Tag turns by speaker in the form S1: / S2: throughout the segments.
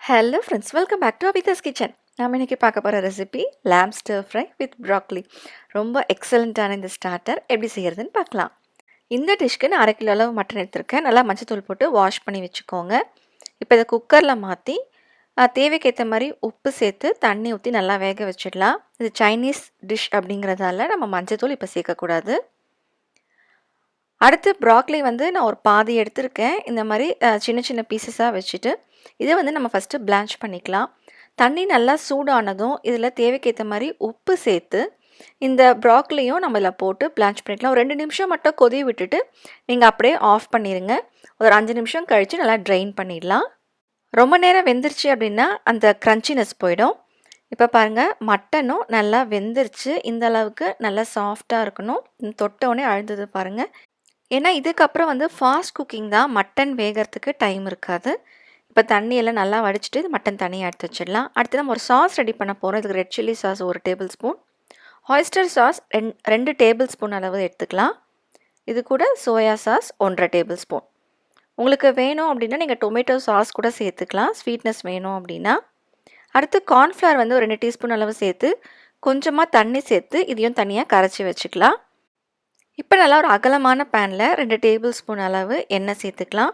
S1: Hello friends, welcome back to Abitha's kitchen. நாம் இன்றைக்கி பார்க்க போகிற recipe lamb stir fry with broccoli. ரொம்ப எக்ஸலண்ட்டான இந்த ஸ்டார்டர் எப்படி செய்கிறதுன்னு பார்க்கலாம். இந்த டிஷ்க்கு நான் 1/2 கிலோ அளவு மட்டன் எடுத்திருக்கேன். நல்லா மஞ்சத்தூள் போட்டு வாஷ் பண்ணி வச்சுக்கோங்க. இப்போ இதை குக்கரில் மாற்றி தேவைக்கேற்ற மாதிரி உப்பு சேர்த்து தண்ணி ஊற்றி நல்லா வேக வச்சிடலாம். இது சைனீஸ் டிஷ் அப்படிங்கிறதால நம்ம மஞ்சத்தூள் இப்போ சேர்க்கக்கூடாது. அடுத்து ப்ராக்லி நான் ஒரு பாதி எடுத்திருக்கேன். இந்த மாதிரி சின்ன சின்ன பீசஸாக வச்சுட்டு இதை நம்ம ஃபஸ்ட்டு பிளான்ச் பண்ணிக்கலாம். தண்ணி நல்லா சூடானதும் இதில் தேவைக்கேற்ற மாதிரி உப்பு சேர்த்து இந்த ப்ராக்லியும் நம்ம இதில் போட்டு பிளான்ச் பண்ணிக்கலாம். ஒரு 2 நிமிஷம் மட்டும் கொதி விட்டுட்டு நீங்கள் அப்படியே ஆஃப் பண்ணிடுங்க. ஒரு 5 நிமிஷம் கழித்து நல்லா ட்ரெயின் பண்ணிடலாம். ரொம்ப நேரம் வெந்துருச்சு அப்படின்னா அந்த க்ரன்ச்சினஸ் போயிடும். இப்போ பாருங்கள், மட்டனும் நல்லா வெந்துருச்சு. இந்த அளவுக்கு நல்லா சாஃப்டாக இருக்கணும். தொட்டவுடனே அழுந்தது பாருங்கள். ஏன்னா இதுக்கப்புறம் ஃபாஸ்ட் குக்கிங் தான், மட்டன் வேகிறதுக்கு டைம் இருக்காது. இப்போ தண்ணியெல்லாம் நல்லா வடிச்சிட்டு மட்டன் தனியாக எடுத்து வச்சிடலாம். அடுத்து நம்ம ஒரு சாஸ் ரெடி பண்ண போகிறோம். இதுக்கு red chilli sauce 1 table spoon, oyster sauce 2 table spoon அளவு எடுத்துக்கலாம். இது கூட சோயா சாஸ் 1/2 டேபிள் ஸ்பூன். உங்களுக்கு வேணும் அப்படின்னா நீங்கள் டொமேட்டோ சாஸ் கூட சேர்த்துக்கலாம், ஸ்வீட்னஸ் வேணும் அப்படின்னா. அடுத்து கார்ன்ஃப்ளவர் ஒரு 2 டீஸ்பூன் அளவு சேர்த்து கொஞ்சமாக தண்ணி சேர்த்து இதையும் தனியாக கரைச்சி வச்சுக்கலாம். இப்போ நல்லா ஒரு அகலமான பேனில் 2 டேபிள் ஸ்பூன் அளவு எண்ணெய் சேர்த்துக்கலாம்.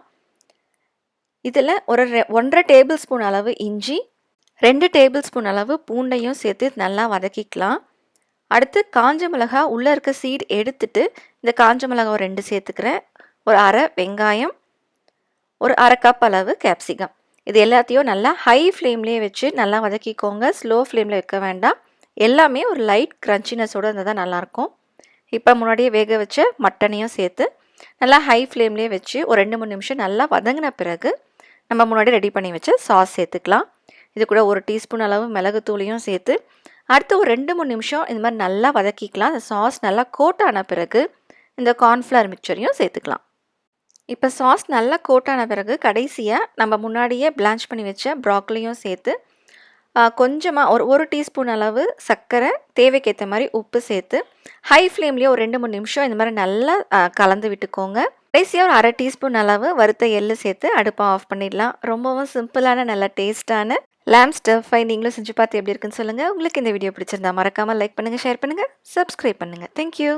S1: இதில் ஒரு 1/2 டேபிள் ஸ்பூன் அளவு இஞ்சி, 2 டேபிள் ஸ்பூன் அளவு பூண்டையும் சேர்த்து நல்லா வதக்கிக்கலாம். அடுத்து காஞ்ச மிளகா உள்ளே இருக்க சீட் எடுத்துட்டு இந்த காஞ்ச மிளகா ஒரு 2 சேர்த்துக்கிறேன். ஒரு அரை வெங்காயம், ஒரு அரை கப் அளவு கேப்சிகம். இது எல்லாத்தையும் நல்லா ஹை ஃப்ளேம்லேயே வச்சு நல்லா வதக்கிக்கோங்க. ஸ்லோ ஃப்ளேமில் வைக்க வேண்டாம். எல்லாமே ஒரு லைட் க்ரன்ச்சினஸோடு இருந்தால் தான் நல்லாயிருக்கும். இப்போ முன்னாடியே வேக வச்ச மட்டனையும் சேர்த்து நல்லா ஹை ஃப்ளேம்லேயே வச்சு ஒரு 2-3 நிமிஷம் நல்லா வதங்கின பிறகு நம்ம முன்னாடி ரெடி பண்ணி வச்ச சாஸ் சேர்த்துக்கலாம். இது கூட 1 டீஸ்பூன் அளவு மிளகுத்தூளையும் சேர்த்து அடுத்து ஒரு 2-3 நிமிஷம் இந்த மாதிரி நல்லா வதக்கிக்கலாம். அந்த சாஸ் நல்லா கோட்டான பிறகு இந்த கார்ன்ஃப்ளவர் மிக்சரையும் சேர்த்துக்கலாம். இப்போ சாஸ் நல்லா கோட்டான பிறகு கடைசியாக நம்ம முன்னாடியே பிளான்ச் பண்ணி வச்ச ப்ராக்லியும் சேர்த்து கொஞ்சமாக ஒரு டீஸ்பூன் அளவு சர்க்கரை, தேவைக்கேற்ற மாதிரி உப்பு சேர்த்து ஹை ஃப்ளேம்லேயே ஒரு 2-3 நிமிஷம் இந்த மாதிரி நல்லா கலந்து விட்டுக்கோங்க. கடைசியாக ஒரு அரை டீஸ்பூன் அளவு வறுத்த எள்ளு சேர்த்து அடுப்பை ஆஃப் பண்ணிடலாம். ரொம்பவும் சிம்பிளான நல்ல டேஸ்ட்டான lamb ஸ்டர் ஃப்ரை நீங்களும் செஞ்சு பார்த்து எப்படி இருக்குன்னு சொல்லுங்கள். உங்களுக்கு இந்த வீடியோ பிடிச்சிருந்தா மறக்காமல் லைக் பண்ணுங்கள், ஷேர் பண்ணுங்கள், சப்ஸ்கிரைப் பண்ணுங்கள். தேங்க்யூ.